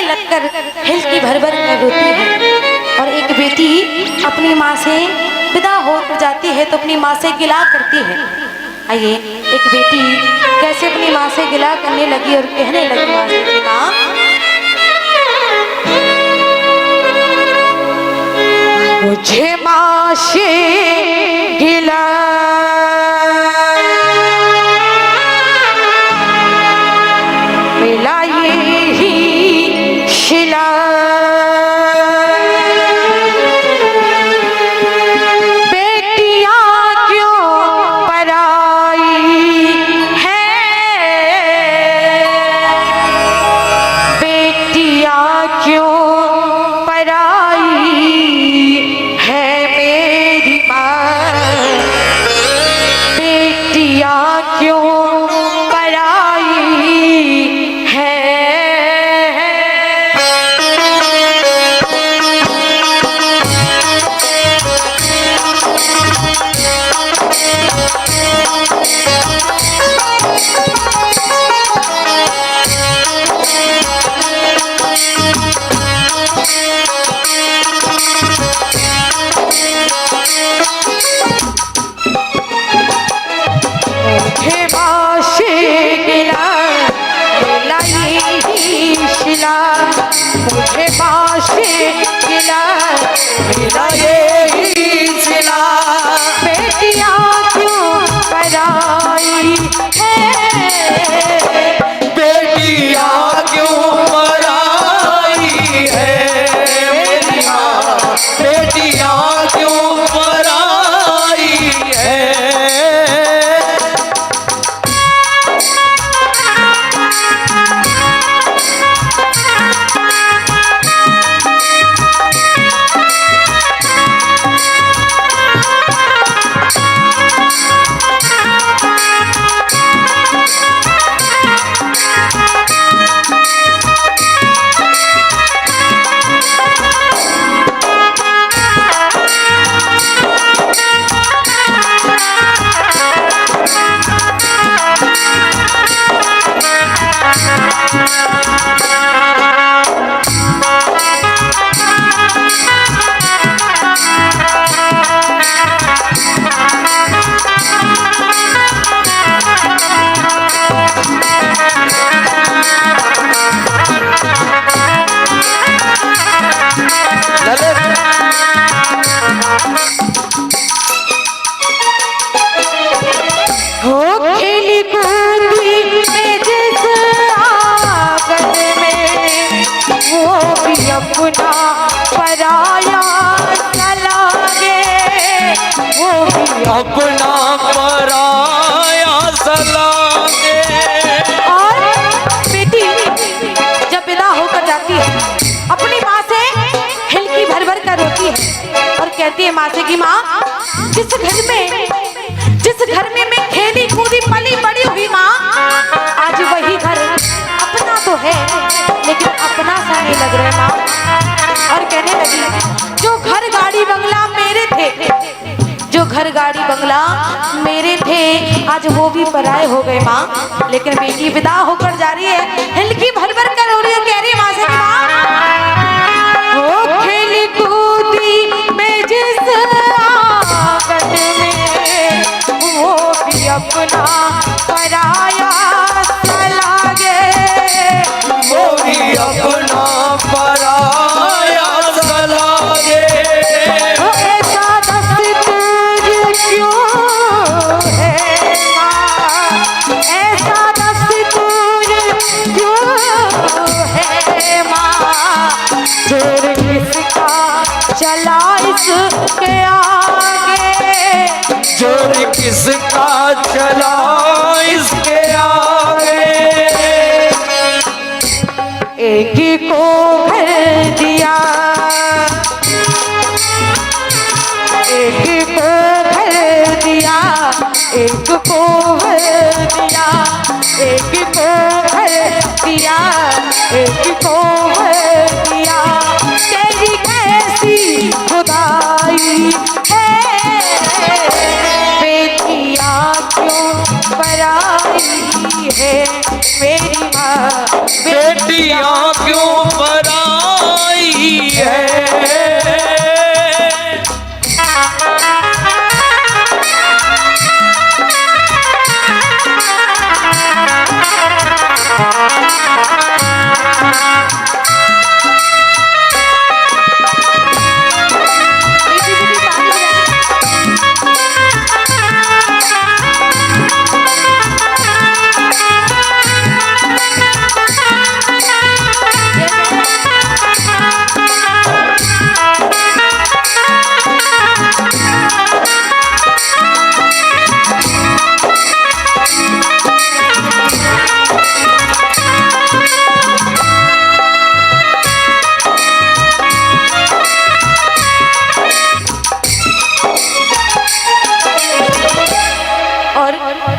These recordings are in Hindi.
लगकर हिलकी भर भर कर रोती है। और एक बेटी अपनी माँ से विदा हो जाती है तो अपनी माँ से गिला करती है। आइए, एक बेटी कैसे अपनी माँ से गिला करने लगी और कहने लगी माँ से कि माँ, मुझे माँ से गिला मिला यही शिला, बेटियां क्यों पराई है, बेटियां क्यों पराई है मेरी माँ, बेटियां क्यों मुझे बाशे गिला मिला यही सिला, बेटियां क्यों पराई है, बेटियां क्यों पराई है मेरी माँ, बेटियां क्यों पराई है। अपना पराया सलागे, वो भी अपना पराया सलागे। और बेटी जब विदा होकर जाती है अपनी माँ से हिलकी भर भर कर रोती है और कहती है माँ से कि माँ, जिस घर में मैं खेली कूदी पली बड़ी हुई माँ, आज वही घर अपना तो है लेकिन अपना सा नहीं लग रहा माँ। और कहने लगी, जो घर गाड़ी बंगला मेरे थे, जो घर गाड़ी बंगला मेरे थे, आज वो भी पराए हो गए माँ। लेकिन बेटी विदा होकर जा रही है, हिलकी भर भर कर रो रही है, कह रही है माँ से कि माँ, ओ खेली कूदी मैं जिस आंगन में, वो भी अपना पराया सा लागे, वो भी अपना पराया सा लागे। ऐसा दस्तूर क्यों है माँ, ऐसा दस्तूर क्यों है माँ, जोर किसका चला इसके आगे, जोर किसका चला इसके आगे। एक को घर दिया, एक को घर दिया, एक को घर दिया, एक को घर दिया, एक को घर दिया, तेरी कैसी खुदाई है, बेटियां क्यों पराई है मेरी माँ, बेटियां क्यों पराई है।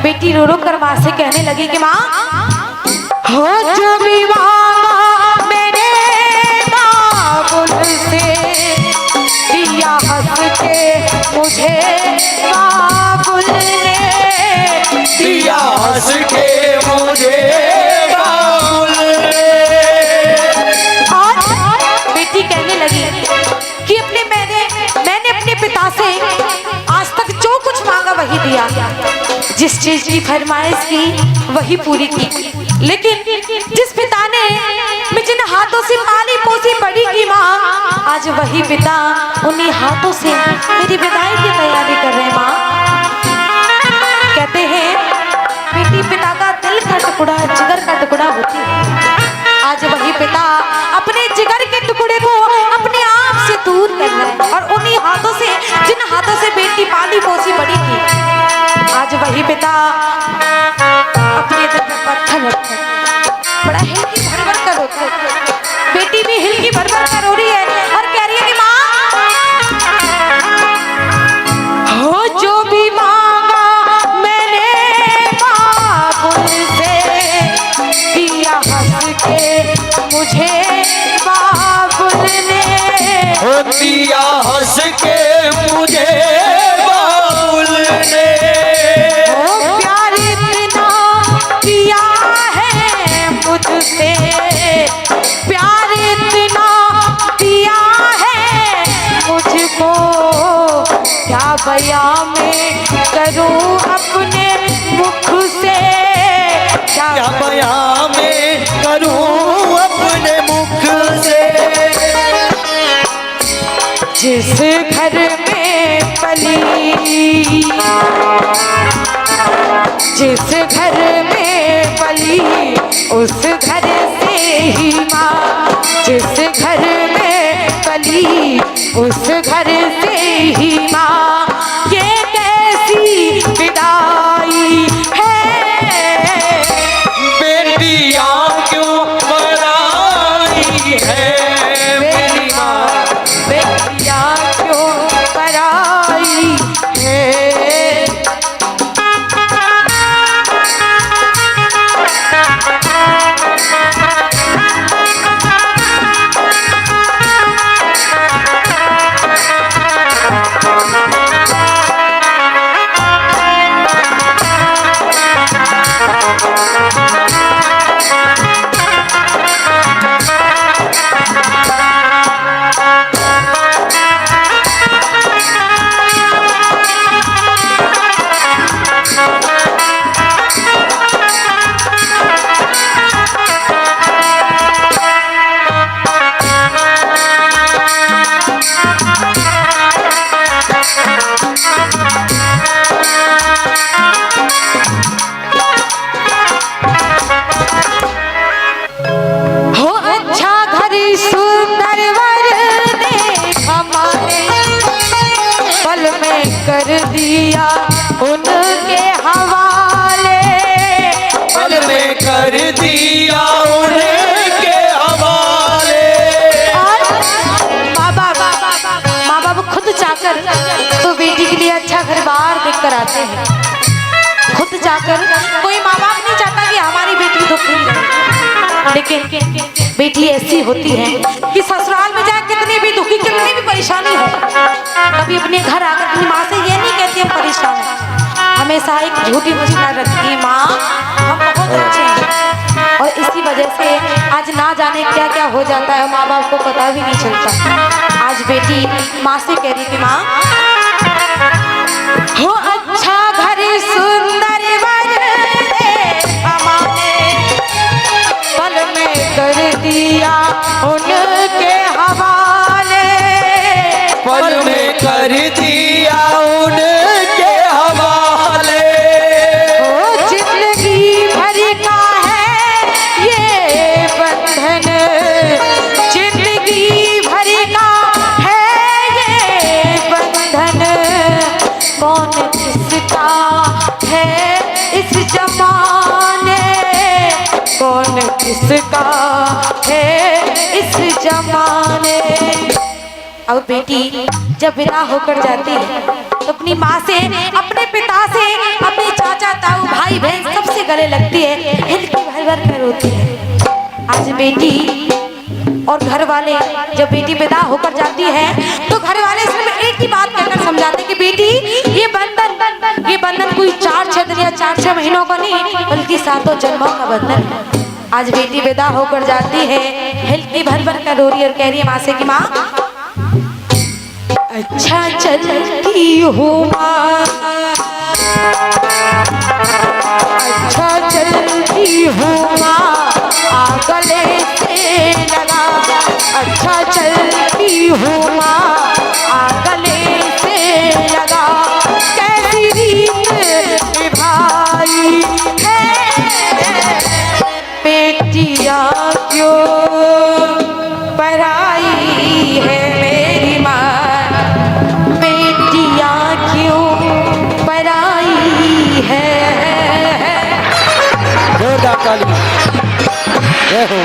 बेटी रो रो कर माँ से कहने लगी कि माँ हो जो भी मांगा मैंने बाबुल से दिया हंस के मुझे बाबुल ने दिया हंस के मुझे बाबुल ने। और बेटी कहने लगी कि मैंने अपने पिता से आज तक जो कुछ मांगा वही दिया, जिस चीज की फरमाइश की वही पूरी की, लेकिन जिस पिता ने मैं जिन हाथों से पाली पोसी बड़ी की माँ, आज वही पिता उन्हीं हाथों से मेरी विदाई की तैयारी कर रहे हैं। माँ कहते हैं बेटी पिता का दिल का टुकड़ा जिगर का टुकड़ा होती है। आज वही पिता अपने जिगर के टुकड़े को अपने आप से दूर कर रहा है और उन्हीं हाथों से जिन हाथों से बेटी पाली पोसी बड़ी की, आज वही पिता अपने दिल में पत्थर रखकर बड़ा हिलकी भर भर कर रोता है। बेटी भी हिलकी भर भर कर रो रही है और कह रही है कि माँ हो जो भी मांगा मैंने बाबुल से दिया हंस के मुझे बाबुल ने दिया हंस के मुझे बाबुल ने। प्यार इतना किया है मुझसे, प्यार इतना दिया है मुझको, क्या बयां में करूं अपने मुख से, क्या बयां में करूं अपने मुख से। जिस घर में पली, जिस घर में पली उस घर से ही माँ, जिस घर में पली उस घर से ही माँ, ये कैसी विदाई है बेटियां क्यों पराई है मेरी माँ, बेटियां क्यों पराई है। कर दिया उनके हवाले, पल में कर दिया उनके हवाले। माँ बाप खुद जाकर तो बेटी के लिए अच्छा घर बार देख कर आते हैं। खुद जाकर कोई माँ बाप नहीं चाहता कि हमारी बेटी दुखी रहे, लेकिन बेटी ऐसी होती है कि ससुराल में जाए कितनी भी दुखी कितनी भी परेशानी हो, कभी अपने घर आकर अपनी माँ से ये नहीं कहती हम परेशान हैं, हमेशा एक झूठी मुस्कुराहट रखती है, माँ हम बहुत अच्छे हैं। और इसी वजह से आज ना जाने क्या क्या हो जाता है, माँ बाप को पता भी नहीं चलता। आज बेटी माँ से कह रही कि माँ हो अच्छा घर सुंदर वर दे हमारे, पल में कर दिया उनके हवाले, पल में कर दिया उनके हवाले। ओ जिंदगी भर का है ये बंधन, जिंदगी भर का है ये बंधन, कौन किसका है इस जमाने, कौन किसका है इस जमाने। अब बेटी जब विदा होकर जाती है तो अपनी माँ से, अपने पिता से, अपने चाचा ताऊ भाई बहन सबसे गले लगती है, हिलकी भर भर कर रोती है। आज बेटी और घर वाले जब बेटी विदा होकर जाती है तो घर वाले सिर्फ एक ही बात कहकर समझाते कि बेटी ये बंधन कोई 4-6 दिन या 4-6 महीनों का नहीं बल्कि 7 जन्मों का बंधन है। आज बेटी विदा होकर जाती है, हिलकी भर भर कर रो रही है और कह रही है माँ से कि माँ अच्छा चलती हूँ माँ, अच्छा चलती हूँ माँ, गले से लगा, अच्छा चलती हूँ माँ, गले से लगा, कैसी रीत निभाई है बेटियाँ क्यों पराई है मेरी माँ, बेटियाँ क्यों पराई है। जोरदार ताली। जय हो।